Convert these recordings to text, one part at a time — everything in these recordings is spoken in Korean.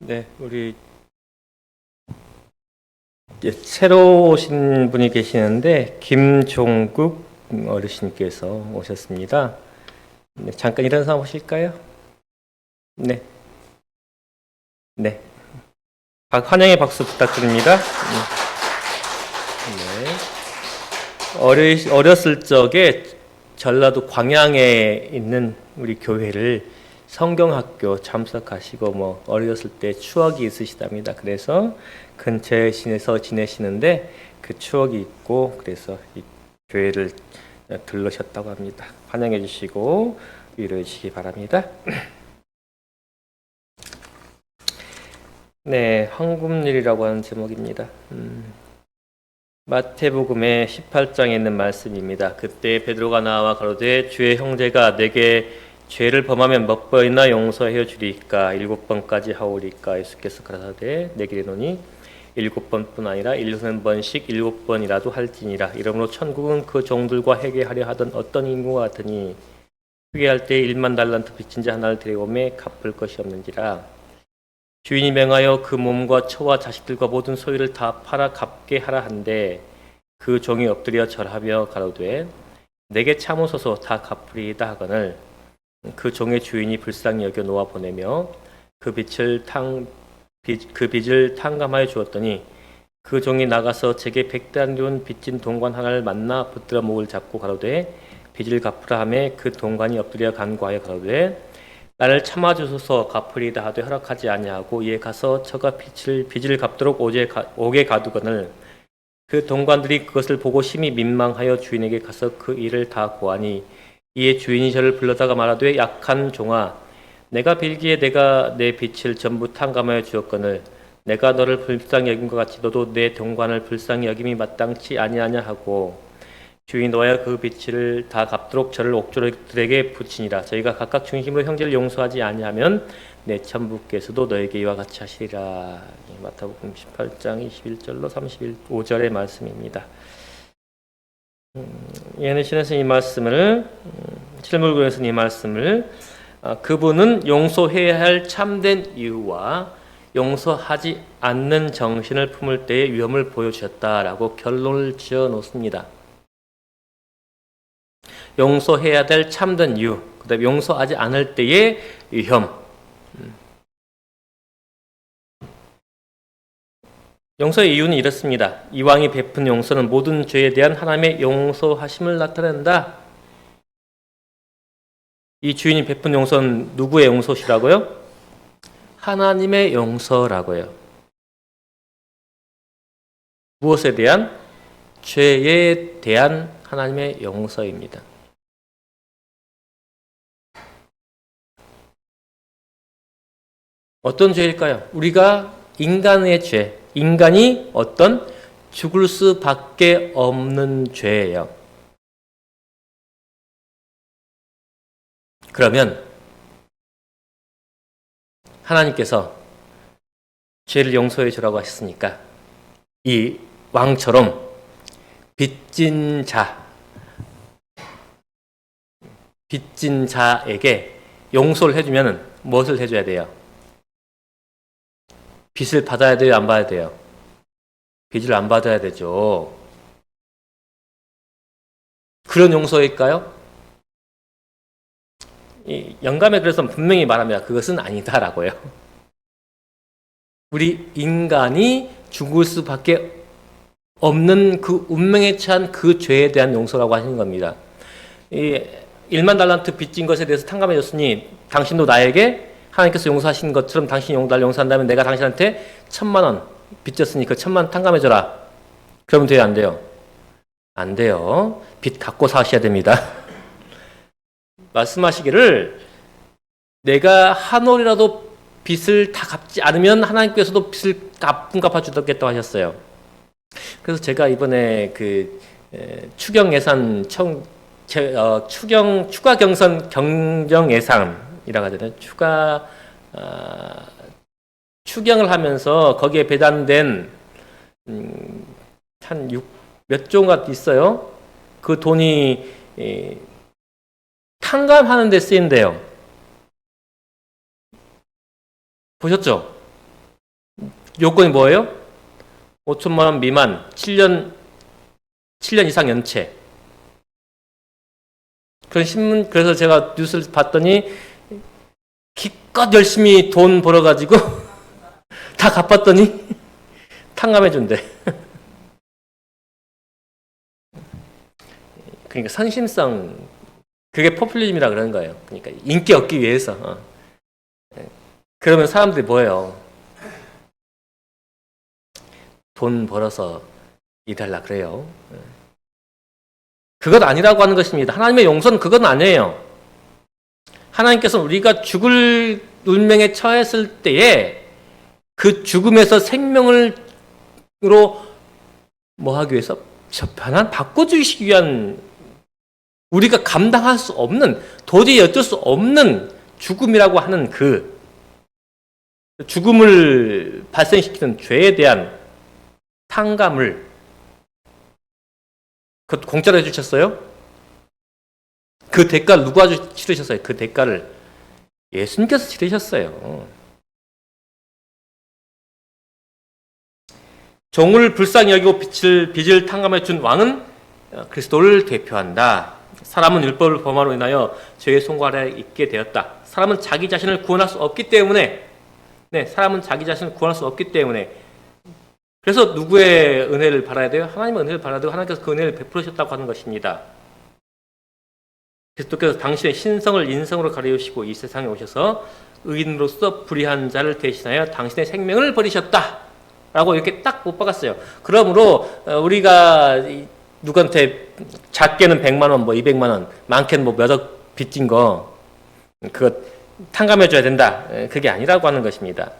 네, 우리 이제 새로 오신 분이 계시는데 김종국 어르신께서 오셨습니다. 네, 잠깐 일어나서 보실까요? 네, 네. 환영의 박수 부탁드립니다. 네. 어렸을 적에 전라도 광양에 있는 우리 교회를 성경학교 참석하시고 어렸을 때 추억이 있으시답니다. 그래서 근처에 지내시는데 그 추억이 있고 그래서 이 교회를 들르셨다고 합니다. 환영해 주시고 위로해 주시기 바랍니다. 네, 황금률이라고 하는 제목입니다. 마태복음의 18장에 있는 말씀입니다. 그때 베드로가 나와 가로되 주의 형제가 내게 죄를 범하면 몇 번이나 용서하여 주리이까 7번까지 하오리까. 예수께서 가라사대 내게 이르노니 7번뿐 아니라 1년에 번씩 7번이라도 할지니라. 이러므로 천국은 그 종들과 회개하려 하던 어떤 인구와 같으니 회개할 때 1만 달란트 빚진 자 하나를 데려오매 갚을 것이 없는지라. 주인이 명하여 그 몸과 처와 자식들과 모든 소유를 다 팔아 갚게 하라 한데 그 종이 엎드려 절하며 가로되 내게 참으소서 다 갚으리이다 하거늘 그 종의 주인이 불쌍히 여겨 놓아 보내며 그 빚을 탕감하여 주었더니 그 종이 나가서 제게 100달러는 빚진 동관 하나를 만나 붙들어 목을 잡고 가로되 빚을 갚으라 하매 그 동관이 엎드려 간구하여 가로되 나를 참아주소서 갚으리이다 하되 허락하지 아니하고 이에 가서 저가 빚을 갚도록 옥에 가두거늘 그 동관들이 그것을 보고 심히 민망하여 주인에게 가서 그 일을 다 고하니 이에 주인이 저를 불러다가 말하되 약한 종아 내가 빌기에 내가 내 빚을 전부 탕감하여 주었거늘 내가 너를 불쌍히 여긴 것 같이 너도 내 동관을 불쌍히 여김이 마땅치 아니하냐 하고 주인이 너야 그 빚을 다 갚도록 저를 옥졸들에게 붙이니라. 저희가 각각 중심으로 형제를 용서하지 아니하면 내 천부께서도 너에게 이와 같이 하시리라. 마태복음 18장 21절로 35절의 말씀입니다. 예내신에서 이 말씀을 실물구에서 이 말씀을 그분은 용서해야 할 참된 이유와 용서하지 않는 정신을 품을 때의 위험을 보여주셨다라고 결론을 지어 놓습니다. 용서해야 될 참된 이유, 그 다음에 용서하지 않을 때의 위험. 용서의 이유는 이렇습니다. 이왕이 베푼 용서는 모든 죄에 대한 하나님의 용서하심을 나타낸다. 이 주인이 베푼 용서는 누구의 용서시라고요? 하나님의 용서라고요. 무엇에 대한? 죄에 대한 하나님의 용서입니다. 어떤 죄일까요? 우리가 인간의 죄, 인간이 어떤 죽을 수밖에 없는 죄예요. 그러면 하나님께서 죄를 용서해 주라고 하셨으니까 이 왕처럼 빚진 자에게 용서를 해주면 무엇을 해줘야 돼요? 빚을 받아야 돼요? 안 받아야 돼요? 빚을 안 받아야 되죠. 그런 용서일까요? 이 영감에 그래서 분명히 말합니다. 그것은 아니다라고요. 우리 인간이 죽을 수밖에 없는 그 운명에 처한 그 죄에 대한 용서라고 하시는 겁니다. 이 1만 달란트 빚진 것에 대해서 탕감해 줬으니 당신도 나에게 하나님께서 용서하신 것처럼 당신이 날 용서한다면 내가 당신한테 1,000만 원 빚졌으니 그 1,000만 원 탕감해 줘라. 그러면 돼요, 안 돼요? 안 돼요. 빚 갚고 사셔야 됩니다. 말씀하시기를 내가 한 올이라도 빚을 다 갚지 않으면 하나님께서도 빚을 갚아주겠다고 하셨어요. 그래서 제가 이번에 그 추경 예산 추가 경정 예산이라고 하잖아요. 추경을 하면서 거기에 배당된 한 몇 조가 있어요. 그 돈이 탕감하는 데 쓰인대요. 보셨죠? 요건이 뭐예요? 5천만 원 미만, 7년 이상 연체. 그런 신문, 그래서 제가 뉴스를 봤더니 기껏 열심히 돈 벌어가지고 다 갚았더니 탕감해준대. 그러니까 선심성, 그게 포퓰리즘이라 그러는 거예요. 그러니까 인기 얻기 위해서. 그러면 사람들이 뭐예요? 돈 벌어서 이달라 그래요. 그것 아니라고 하는 것입니다. 하나님의 용서는 그건 아니에요. 하나님께서는 우리가 죽을 운명에 처했을 때에 그 죽음에서 생명으로 뭐 하기 위해서 변환 바꿔주시기 위한, 우리가 감당할 수 없는, 도저히 어쩔 수 없는 죽음이라고 하는 그 죽음을 발생시키는 죄에 대한 탕감을 그 공짜로 해주셨어요? 그 대가를 누가 치르셨어요? 그 대가를 예수님께서 치르셨어요. 종을 불쌍히 여기고 빚을 탕감해 준 왕은 그리스도를 대표한다. 사람은 율법을 범함으로 인하여 죄의 송구 아래 있게 되었다. 사람은 자기 자신을 구원할 수 없기 때문에, 사람은 자기 자신을 구원할 수 없기 때문에, 그래서 누구의 은혜를 받아야 돼요? 하나님의 은혜를 받아야 되고, 하나님께서 그 은혜를 베풀으셨다고 하는 것입니다. 그리스도께서 당신의 신성을 인성으로 가리우시고 이 세상에 오셔서 의인으로서 불의한 자를 대신하여 당신의 생명을 버리셨다 라고 이렇게 딱 못 박았어요. 그러므로 우리가 누구한테 작게는 100만 원, 뭐 200만 원, 많게는 뭐 몇 억 빚진 거 그거 탕감해 줘야 된다, 그게 아니라고 하는 것입니다.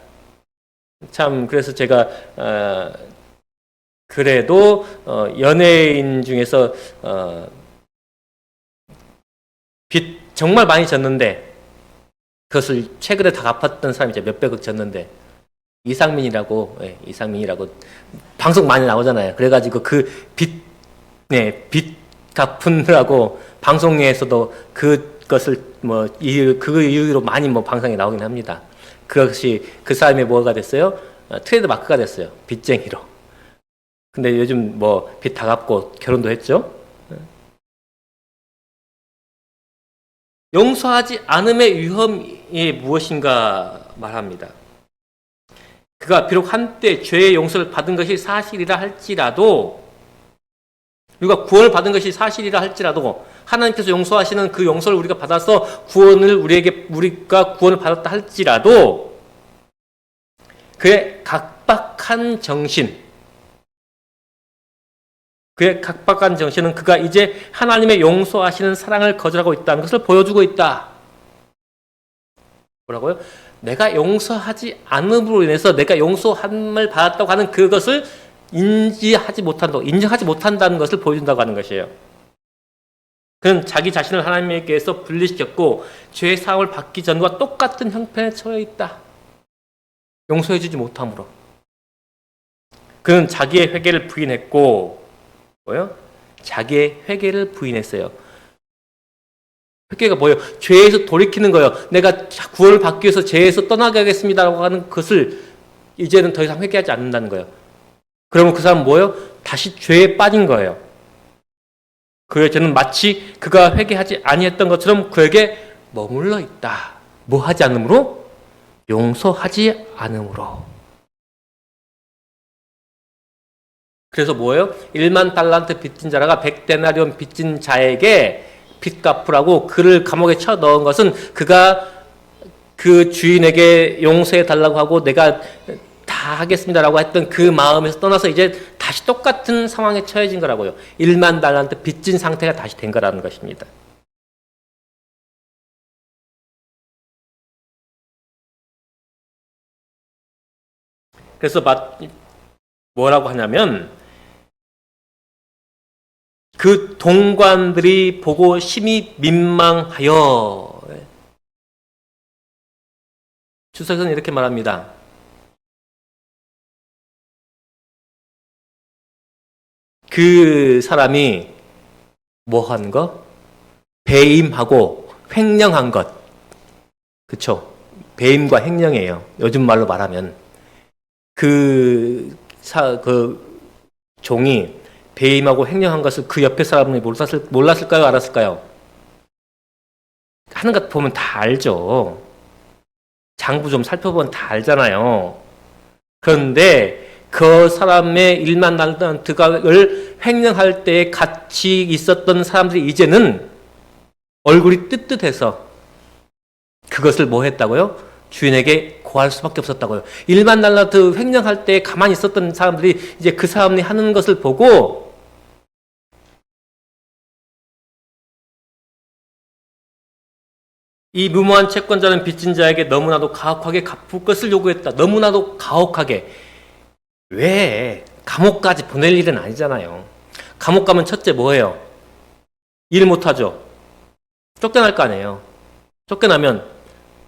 참, 그래서 제가 그래도 연예인 중에서 빚 정말 많이 졌는데 그것을 최근에 다 갚았던 사람이 이제 몇백억 졌는데, 이상민이라고 방송 많이 나오잖아요. 그래가지고 그 빚 갚으라고 방송에서도 그것을 뭐 그 이유로 많이 뭐 방송에 나오긴 합니다. 그것이 그 사람의 뭐가 됐어요? 트레이드 마크가 됐어요. 빚쟁이로. 근데 요즘 뭐 빚 다 갚고 결혼도 했죠. 용서하지 않음의 위험이 무엇인가 말합니다. 그가 비록 한때 죄의 용서를 받은 것이 사실이라 할지라도, 우리가 구원을 받은 것이 사실이라 할지라도, 하나님께서 용서하시는 그 용서를 우리가 받아서 우리가 구원을 받았다 할지라도, 그의 각박한 정신은 그가 이제 하나님의 용서하시는 사랑을 거절하고 있다는 것을 보여주고 있다. 뭐라고요? 내가 용서하지 않음으로 인해서 내가 용서함을 받았다고 하는 그것을 인정하지 못한다는 것을 보여준다고 하는 것이에요. 그는 자기 자신을 하나님께서 분리시켰고 죄의 사함을 받기 전과 똑같은 형편에 처해 있다. 용서해주지 못함으로. 그는 자기의 회개를 부인했고, 자기의 회개를 부인했어요. 회개가 뭐예요? 죄에서 돌이키는 거예요. 내가 구원을 받기 위해서 죄에서 떠나게 하겠습니다라고 하는 것을 이제는 더 이상 회개하지 않는다는 거예요. 그러면 그 사람은 뭐예요? 다시 죄에 빠진 거예요. 그의 죄는 마치 그가 회개하지 아니했던 것처럼 그에게 머물러 있다. 뭐 하지 않으므로? 용서하지 않으므로. 그래서 뭐예요? 1만 달란트 빚진 자라가 100데나리온 빚진 자에게 빚 갚으라고 그를 감옥에 쳐 넣은 것은 그가 그 주인에게 용서해 달라고 하고 내가 다 하겠습니다라고 했던 그 마음에서 떠나서 이제 다시 똑같은 상황에 처해진 거라고요. 1만 달란트 빚진 상태가 다시 된 거라는 것입니다. 그래서 뭐라고 하냐면, 그 동관들이 보고 심히 민망하여, 주석에서는 이렇게 말합니다. 그 사람이 뭐 하는 거? 배임하고 횡령한 것. 그쵸? 배임과 횡령이에요. 요즘 말로 말하면. 그 종이 배임하고 횡령한 것을 그 옆에 사람이 몰랐을까요? 알았을까요? 하는 것 보면 다 알죠. 장부 좀 살펴보면 다 알잖아요. 그런데 그 사람의 1만 달란트를 횡령할 때 같이 있었던 사람들이 이제는 얼굴이 뜨뜻해서 그것을 뭐 했다고요? 주인에게 고할 수밖에 없었다고요. 1만 달란트 횡령할 때 가만히 있었던 사람들이 이제 그 사람이 하는 것을 보고 이 무모한 채권자는 빚진 자에게 너무나도 가혹하게 갚을 것을 요구했다. 너무나도 가혹하게. 왜? 감옥까지 보낼 일은 아니잖아요. 감옥 가면 첫째 뭐예요? 일 못하죠. 쫓겨날 거 아니에요. 쫓겨나면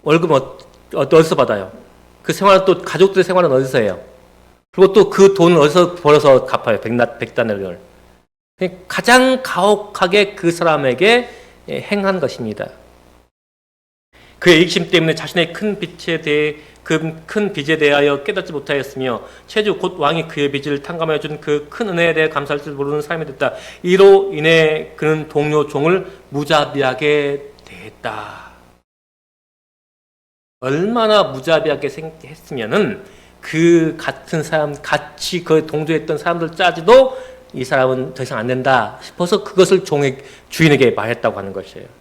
월급 어디서 받아요? 그 생활은 또 가족들의 생활은 어디서 해요? 그리고 또 그 돈을 어디서 벌어서 갚아요? 백단을. 가장 가혹하게 그 사람에게 행한 것입니다. 그의 이기심 때문에 자신의 큰 빚에 대하여 깨닫지 못하였으며 최주 곧 왕이 그의 빚을 탕감하여 준 그 큰 은혜에 대해 감사할 줄 모르는 사람이 됐다. 이로 인해 그는 동료 종을 무자비하게 대했다. 얼마나 무자비하게 했으면은 그 같은 사람, 같이 그 동조했던 사람들 짜지도 이 사람은 더 이상 안 된다 싶어서 그것을 주인에게 말했다고 하는 것이에요.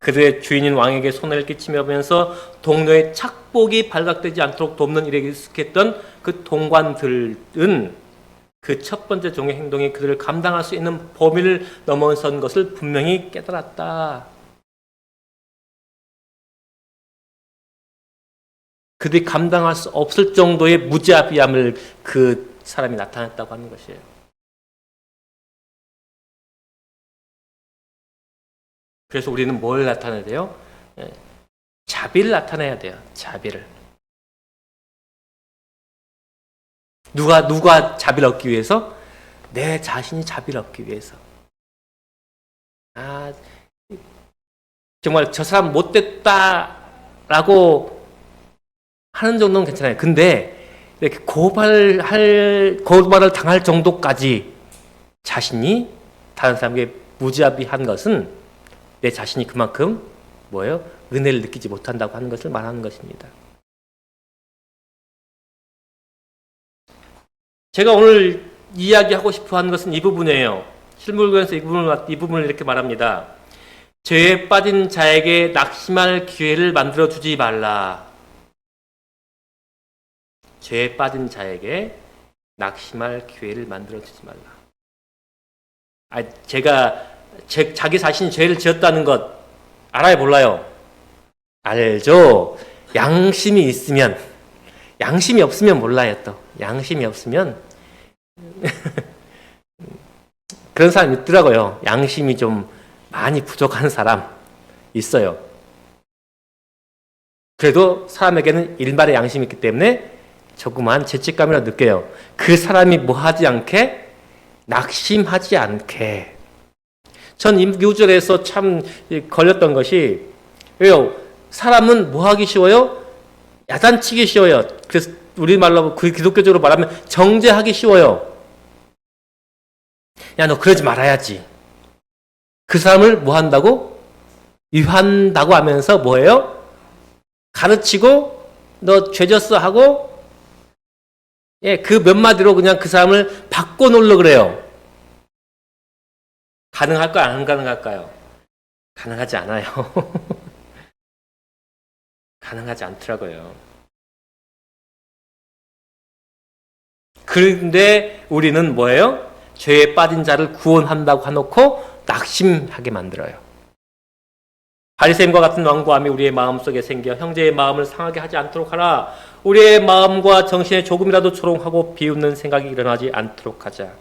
그들의 주인인 왕에게 손해를 끼치며 보면서 동료의 착복이 발각되지 않도록 돕는 일에 익숙했던 그 동관들은 그 첫 번째 종의 행동이 그들을 감당할 수 있는 범위를 넘어선 것을 분명히 깨달았다. 그들이 감당할 수 없을 정도의 무자비함을 그 사람이 나타냈다고 하는 것이에요. 그래서 우리는 뭘 나타내야 돼요? 자비를 나타내야 돼요. 자비를. 누가 자비를 얻기 위해서? 내 자신이 자비를 얻기 위해서. 정말 저 사람 못됐다라고 하는 정도는 괜찮아요. 근데 이렇게 고발을 당할 정도까지 자신이 다른 사람에게 무자비한 것은 내 자신이 그만큼 뭐예요? 은혜를 느끼지 못한다고 하는 것을 말하는 것입니다. 제가 오늘 이야기하고 싶어 하는 것은 이 부분이에요. 실물교에서 이 부분을 이렇게 말합니다. 죄에 빠진 자에게 낙심할 기회를 만들어 주지 말라. 죄에 빠진 자에게 낙심할 기회를 만들어 주지 말라. 자기 자신이 죄를 지었다는 것 알아요, 몰라요? 알죠. 양심이 있으면, 양심이 없으면 몰라요. 또 양심이 없으면 그런 사람 있더라고요. 양심이 좀 많이 부족한 사람 있어요. 그래도 사람에게는 일말의 양심이 있기 때문에 조그만 죄책감이라 느껴요. 그 사람이 뭐 하지 않게? 낙심하지 않게. 전 이 구절에서 참 걸렸던 것이, 왜요? 사람은 뭐 하기 쉬워요? 야단치기 쉬워요. 그래서 우리말로 그 기독교적으로 말하면 정죄하기 쉬워요. 야, 너 그러지 말아야지. 그 사람을 뭐 한다고? 위한다고 하면서 뭐예요? 가르치고 너 죄졌어 하고 그 몇 마디로 그냥 그 사람을 바꿔놓으려 그래요. 가능할까요? 안 가능할까요? 가능하지 않아요. 가능하지 않더라고요. 그런데 우리는 뭐예요? 죄에 빠진 자를 구원한다고 해놓고 낙심하게 만들어요. 바리새인과 같은 완고함이 우리의 마음속에 생겨 형제의 마음을 상하게 하지 않도록 하라. 우리의 마음과 정신에 조금이라도 조롱하고 비웃는 생각이 일어나지 않도록 하자.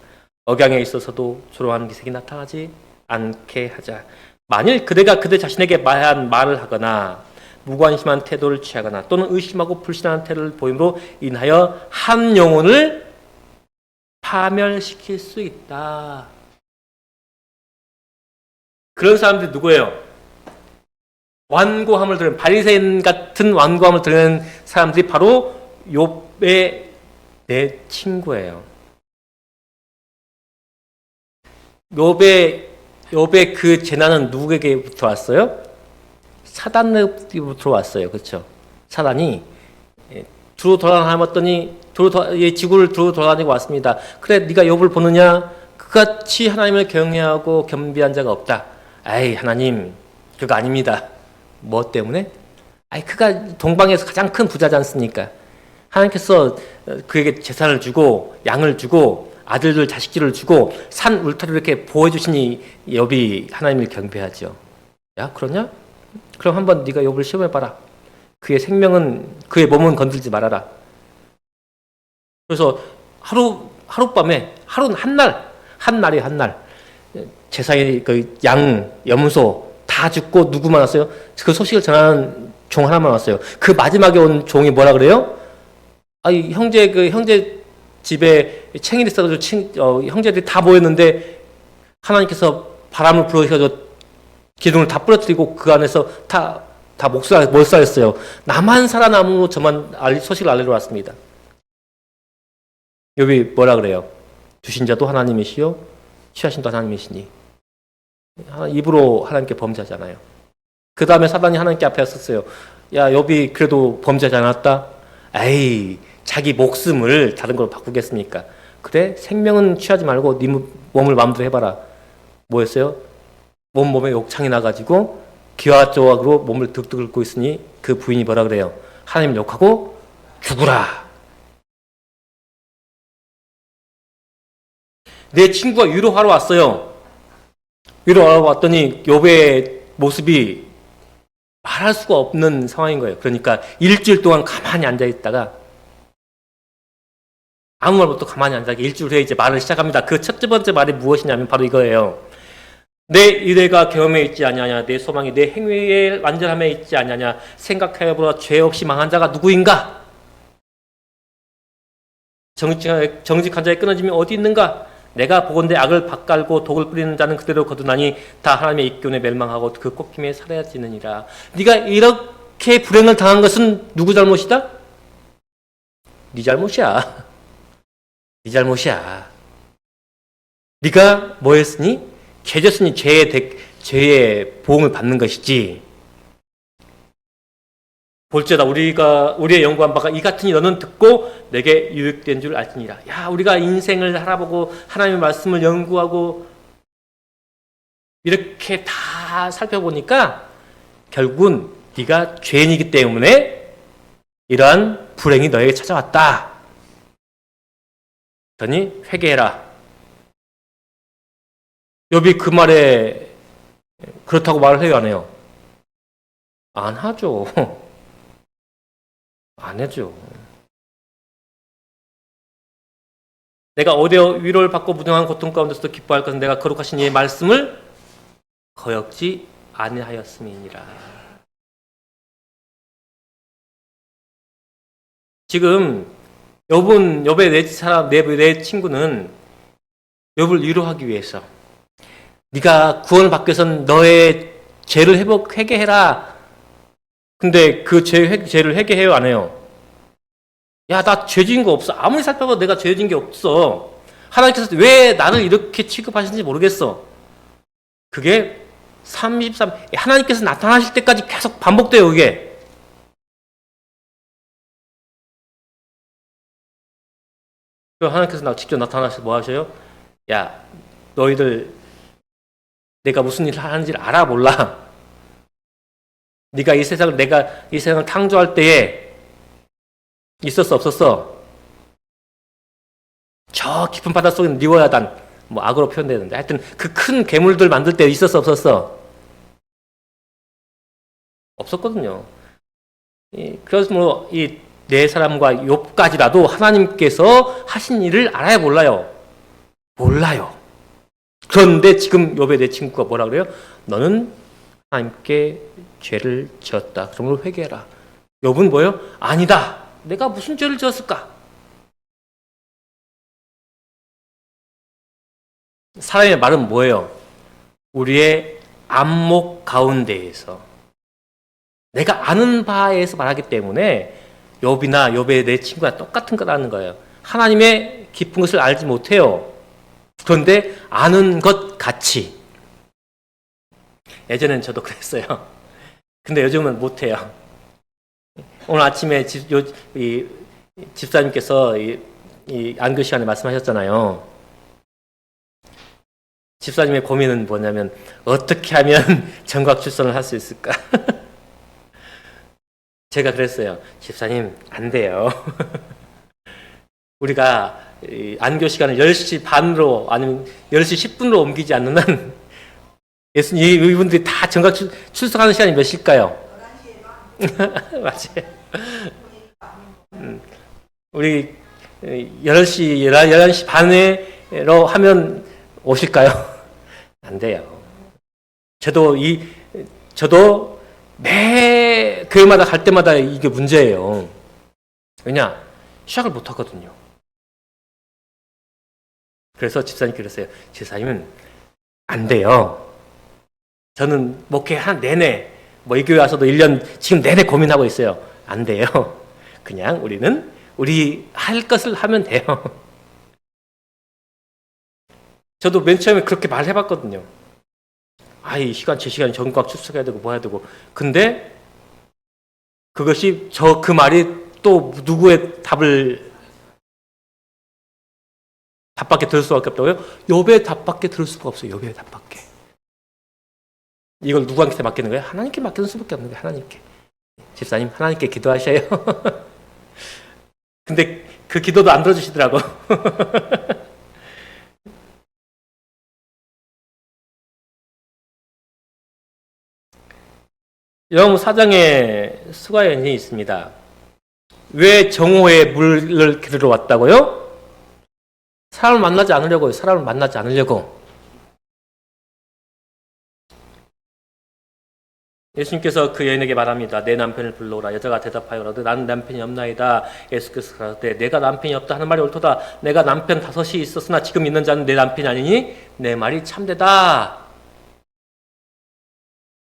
억양에 있어서도 조롱하는 기색이 나타나지 않게 하자. 만일 그대가 그대 자신에게 말한 말을 하거나 무관심한 태도를 취하거나 또는 의심하고 불신하는 태도를 보임으로 인하여 한 영혼을 파멸시킬 수 있다. 그런 사람들이 누구예요? 완고함을 드러내는, 바리새인 같은 완고함을 드러내는 사람들이 바로 욥의 내 친구예요. 욥의 그 재난은 누구에게부터 왔어요? 사단으로부터 왔어요. 그렇죠? 사단이 두루 돌아다녔더니 지구를 두루 돌아다니고 왔습니다. 그래, 네가 욥을 보느냐? 그같이 하나님을 경외하고 겸비한 자가 없다. 아이, 하나님, 그거 아닙니다. 뭐 때문에? 아이, 그가 동방에서 가장 큰 부자지 않습니까? 하나님께서 그에게 재산을 주고 양을 주고 아들들 자식들을 주고 산 울타리를 이렇게 보호해 주시니 욥이 하나님을 경배하죠. 야, 그러냐? 그럼 한번 네가 욥을 시험해 봐라. 그의 몸은 건들지 말아라. 그래서 하룻밤에 한 날 제사의 그 양, 염소 다 죽고 누구만 왔어요? 그 소식을 전하는 종 하나만 왔어요. 그 마지막에 온 종이 뭐라 그래요? 형제 집에 챙일이 있어가지고 형제들이 다 모였는데 하나님께서 바람을 불어셔서 기둥을 다 부러뜨리고 그 안에서 다 몰살했어요. 나만 살아남으로 저만 소식을 알리러 왔습니다. 욥이 뭐라 그래요? 주신 자도 하나님이시요 취하신 도 하나님이시니. 입으로 하나님께 범죄하잖아요. 그 다음에 사단이 하나님께 앞에 왔었어요. 야, 욥이 그래도 범죄하지 않았다? 에이, 자기 목숨을 다른 걸로 바꾸겠습니까? 그래, 생명은 취하지 말고 네 몸을 마음대로 해봐라. 뭐였어요? 몸에 욕창이 나가지고 기와 조각으로 몸을 득득 긁고 있으니 그 부인이 뭐라 그래요? 하나님을 욕하고 죽으라. 내 친구가 위로하러 왔어요. 위로하러 왔더니 욥의 모습이 말할 수가 없는 상황인 거예요. 그러니까 일주일 동안 가만히 앉아있다가 아무 말 못하고 가만히 앉아있다가 일주일 후에 이제 말을 시작합니다. 그 첫 번째 말이 무엇이냐면 바로 이거예요. 내 의뢰가 경험에 있지 아니하냐, 내 소망이 내 행위의 완전함에 있지 아니하냐, 생각해보라. 죄 없이 망한 자가 누구인가? 정직한 자의 끊어짐이 어디 있는가? 내가 보건대 악을 밭갈고 독을 뿌리는 자는 그대로 거두나니 다 하나님의 입견에 멸망하고 그 꼽힘에 사라지느니라. 네가 이렇게 불행을 당한 것은 누구 잘못이다? 네 잘못이야. 네 잘못이야. 네가 뭐 했으니? 죄졌으니 죄의 보응을 받는 것이지. 볼지어다 우리의 연구한 바가 이 같으니 너는 듣고 내게 유익된 줄 알지니라. 야, 우리가 인생을 살아보고 하나님의 말씀을 연구하고 이렇게 다 살펴보니까 결국은 네가 죄인이기 때문에 이러한 불행이 너에게 찾아왔다. 그러니 회개해라. 욥이 그 말에 그렇다고 말을 해요, 안 해요? 안 하죠. 안 해죠. 내가 어디에 위로를 받고 무등한 고통 가운데서도 기뻐할 것은 내가 거룩하신 이의 말씀을 거역지 아니하였음이니라. 지금 욥의 내 친구는 욥을 위로하기 위해서 네가 구원을 받기 위해서는 너의 죄를 회개해라. 근데 그 죄를 회개해요, 안 해요? 야, 나 죄 지은 거 없어. 아무리 살펴봐도 내가 죄 지은 게 없어. 하나님께서 왜 나를 이렇게 취급하시는지 모르겠어. 그게 33, 하나님께서 나타나실 때까지 계속 반복돼요, 그게. 그럼 하나님께서 직접 나타나셔서 뭐 하셔요? 야, 너희들 내가 무슨 일을 하는지를 알아 몰라. 내가 이 세상을 창조할 때에 있었어 없었어? 저 깊은 바다 속에 리워야단 악으로 표현되는데 하여튼 그 큰 괴물들 만들 때 있었어 없었어? 없었거든요. 그래서 이 네 사람과 욥까지라도 하나님께서 하신 일을 알아야 몰라요. 그런데 지금 욥의 내 친구가 뭐라 그래요? 너는 하나님께 죄를 지었다. 그러므로 회개해라. 욥은 뭐예요? 아니다. 내가 무슨 죄를 지었을까? 사람의 말은 뭐예요? 우리의 안목 가운데에서 내가 아는 바에서 말하기 때문에 욥이나 욥의 내 친구가 똑같은 거라는 거예요. 하나님의 깊은 것을 알지 못해요. 그런데 아는 것 같이. 예전엔 저도 그랬어요. 근데 요즘은 못해요. 오늘 아침에 집사님께서 이 안교 시간에 말씀하셨잖아요. 집사님의 고민은 뭐냐면 어떻게 하면 정각 출산을 할 수 있을까? 제가 그랬어요. 집사님 안 돼요. 우리가 안교 시간을 10시 반으로 아니면 10시 10분으로 옮기지 않는 한 예수님 이분들이 다 정각 출석하는 시간이 몇 시일까요? 맞아요. 우리 10시, 11시 반에로 하면 오실까요? 안 돼요. 저도 매 교회마다 갈 때마다 이게 문제예요. 왜냐? 시작을 못 하거든요. 그래서 집사님께 그랬어요. 집사님은 안 돼요. 저는 목회 한 내내, 이 교회 와서도 1년 지금 내내 고민하고 있어요. 안 돼요. 그냥 우리 할 것을 하면 돼요. 저도 맨 처음에 그렇게 말해봤거든요. 이 시간, 제 시간에 정각 출석해야 되고 뭐 해야 되고. 근데 그것이 그 말이 또 누구의 답밖에 들을 수밖에 없다고요? 욥의 답밖에 들을 수가 없어요. 욥의 답밖에. 이걸 누구한테 맡기는 거예요? 하나님께 맡기는 수밖에 없는 거예요. 하나님께. 집사님, 하나님께 기도하셔요. 근데 그 기도도 안 들어주시더라고. 영 4장에 수가연이 있습니다. 왜 정오에 물을 기르러 왔다고요? 사람을 만나지 않으려고요. 사람을 만나지 않으려고. 예수님께서 그 여인에게 말합니다. 내 남편을 불러오라. 여자가 대답하여 나는 남편이 없나이다. 예수께서 가라사대 내가 남편이 없다 하는 말이 옳도다. 내가 남편 5이 있었으나 지금 있는 자는 내 남편이 아니니 내 말이 참되다.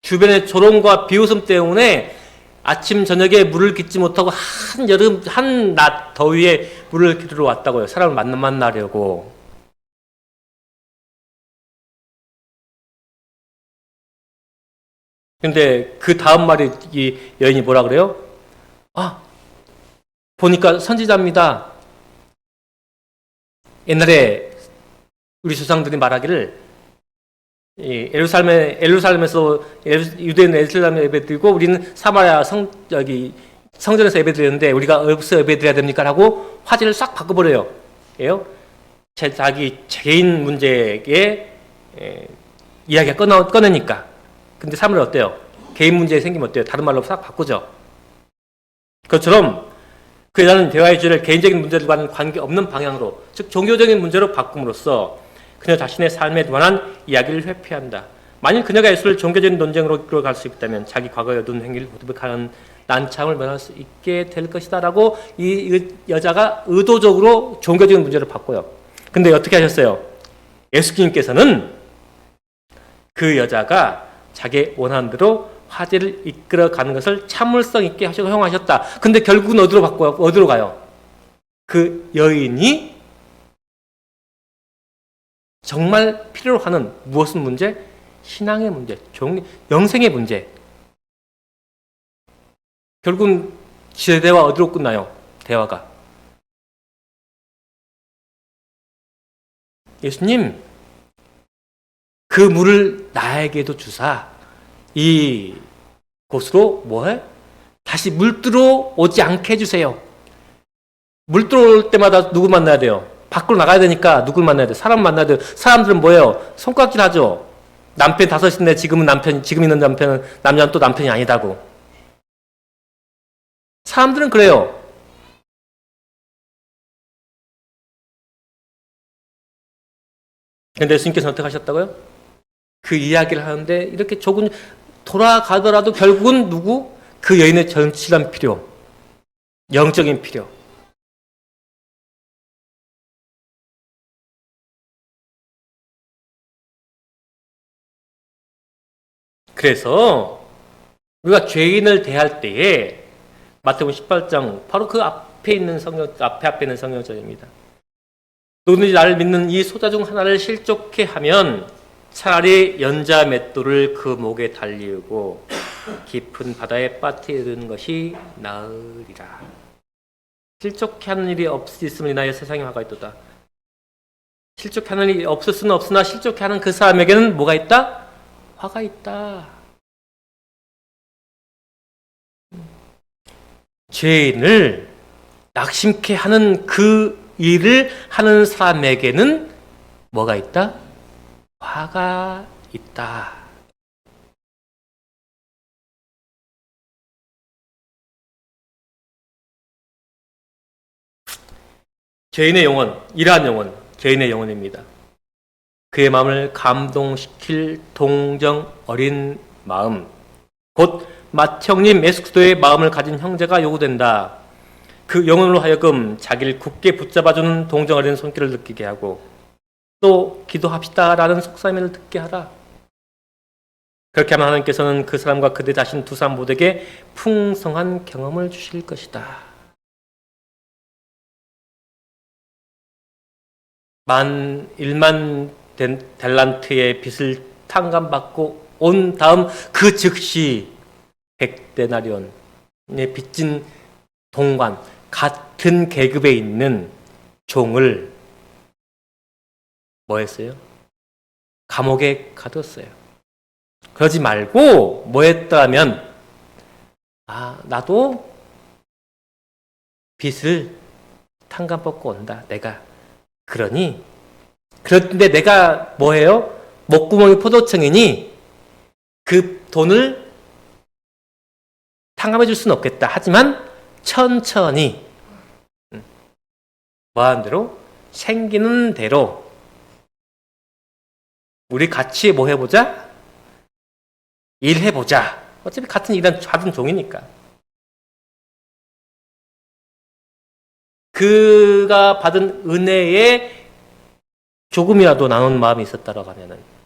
주변의 조롱과 비웃음 때문에 아침 저녁에 물을 깃지 못하고 한낮 더위에 물을 기르러 왔다고요. 사람을 만나려고. 근데 그 다음 말에 이 여인이 뭐라 그래요? 보니까 선지자입니다. 옛날에 우리 조상들이 말하기를 예루살렘에서 유대인은 예루살렘에 예배드리고 우리는 사마리아 성전에서 예배드리는데 우리가 어디서 예배드려야 됩니까? 라고 화제를 싹 바꿔버려요. 자기 개인 문제에 이야기가 꺼내니까. 근데 사람은 어때요? 개인 문제 생기면 어때요? 다른 말로 싹 바꾸죠. 그것처럼 그 여자는 대화의 주제를 개인적인 문제들과는 관계없는 방향으로, 즉 종교적인 문제로 바꿈으로써 그녀 자신의 삶에 관한 이야기를 회피한다. 만일 그녀가 예수를 종교적인 논쟁으로 이끌어갈 수 있다면 자기 과거의 어두운 행위를 고백하는 난참을 면할 수 있게 될 것이다 라고 이 여자가 의도적으로 종교적인 문제로 바꿔요. 근데 어떻게 하셨어요? 예수님께서는 그 여자가 자기 원하는 대로 화제를 이끌어가는 것을 참을성 있게 허용하셨다. 근데 결국은 어디로 가요? 그 여인이 정말 필요로 하는 무엇은 문제? 신앙의 문제, 영생의 문제. 결국은 대화 어디로 끝나요? 대화가. 예수님, 그 물을 나에게도 주사 이 곳으로 뭐해? 다시 물 들어오지 않게 해주세요. 물 들어올 때마다 누구 만나야 돼요? 밖으로 나가야 되니까 누굴 만나야 돼요? 사람 만나야 돼요. 사람들은 뭐예요? 손가락질 하죠. 남편 5인데 지금 있는 남자는 또 남편이 아니다고. 사람들은 그래요. 그런데 예수님께서 어떻게 하셨다고요? 그 이야기를 하는데 이렇게 조금 돌아가더라도 결국은 누구? 그 여인의 전실한 필요, 영적인 필요. 그래서 우리가 죄인을 대할 때에 마태복음 18장 바로 그 앞에 있는 앞에 있는 성경절입니다. 누구든지 나를 믿는 이 소자 중 하나를 실족해 하면 차라리 연자 맷돌을 그 목에 달리우고 깊은 바다에 빠뜨리는 것이 나으리라. 실족해 하는 일이 없으면 나의 세상에 화가 있도다. 실족해 하는 일이 없을 수는 없으나 실족해 하는 그 사람에게는 뭐가 있다? 화가 있다. 죄인을 낙심케 하는 그 일을 하는 사람에게는 뭐가 있다? 화가 있다. 죄인의 영혼, 이러한 영혼, 죄인의 영혼입니다. 그의 마음을 감동시킬 동정 어린 마음, 곧 맏형님 예수그리스도의 마음을 가진 형제가 요구된다. 그 영혼으로 하여금 자기를 굳게 붙잡아주는 동정 어린 손길을 느끼게 하고 또 기도합시다라는 속삭임을 듣게 하라. 그렇게 하면 하나님께서는 그 사람과 그들 자신 두 사람 모두에게 풍성한 경험을 주실 것이다. 1만 델란트의 빚을 탕감받고 온 다음 그 즉시 100데나리온의 빚진 동관, 같은 계급에 있는 종을 뭐 했어요? 감옥에 가뒀어요. 그러지 말고 뭐 했다면 나도 빚을 탕감받고 온다. 내가. 그런데 내가 뭐예요? 목구멍이 포도청이니 그 돈을 탕감해 줄 수는 없겠다. 하지만 천천히 뭐하는 대로? 생기는 대로 우리 같이 뭐 해보자? 일해보자. 어차피 같은 일은 받은 종이니까. 그가 받은 은혜에 조금이라도 나눈 마음이 있었다라고 하면은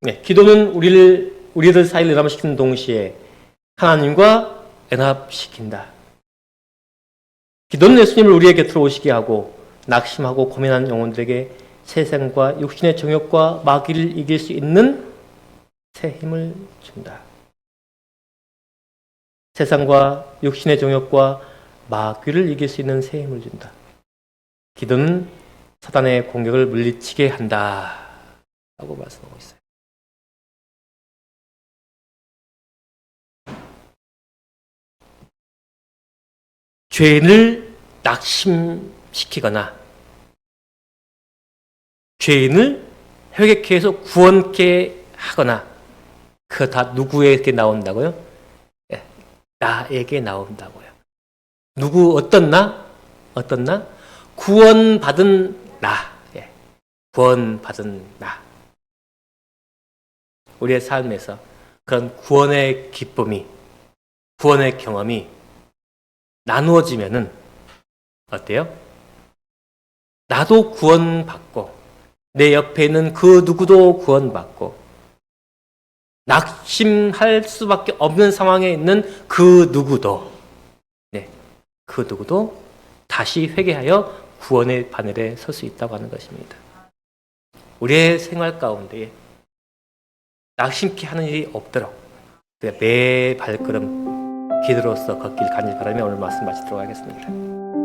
네, 기도는 우리들 사이를 연합시키는 동시에 하나님과 연합시킨다. 기도는 예수님을 우리의 곁으로 오시게 하고 낙심하고 고민하는 영혼들에게 세상과 육신의 정욕과 마귀를 이길 수 있는 새 힘을 준다. 세상과 육신의 정욕과 마귀를 이길 수 있는 새 힘을 준다. 기도는 사단의 공격을 물리치게 한다. 라고 말씀하고 있어요. 죄인을 낙심시키거나 죄인을 회개케 해서 구원케 하거나 그거 다 누구에게 나온다고요? 나에게 나온다고요. 어떤 나? 구원받은 나. 구원받은 나. 우리의 삶에서 그런 구원의 기쁨이, 구원의 경험이 나누어지면은 어때요? 나도 구원받고 내 옆에 있는 그 누구도 구원받고 낙심할 수밖에 없는 상황에 있는 그 누구도 다시 회개하여 구원의 바늘에 설 수 있다고 하는 것입니다. 우리의 생활 가운데 낙심케 하는 일이 없도록 매 발걸음 기도로서 걷길 간절히 바라며 오늘 말씀 마치도록 하겠습니다.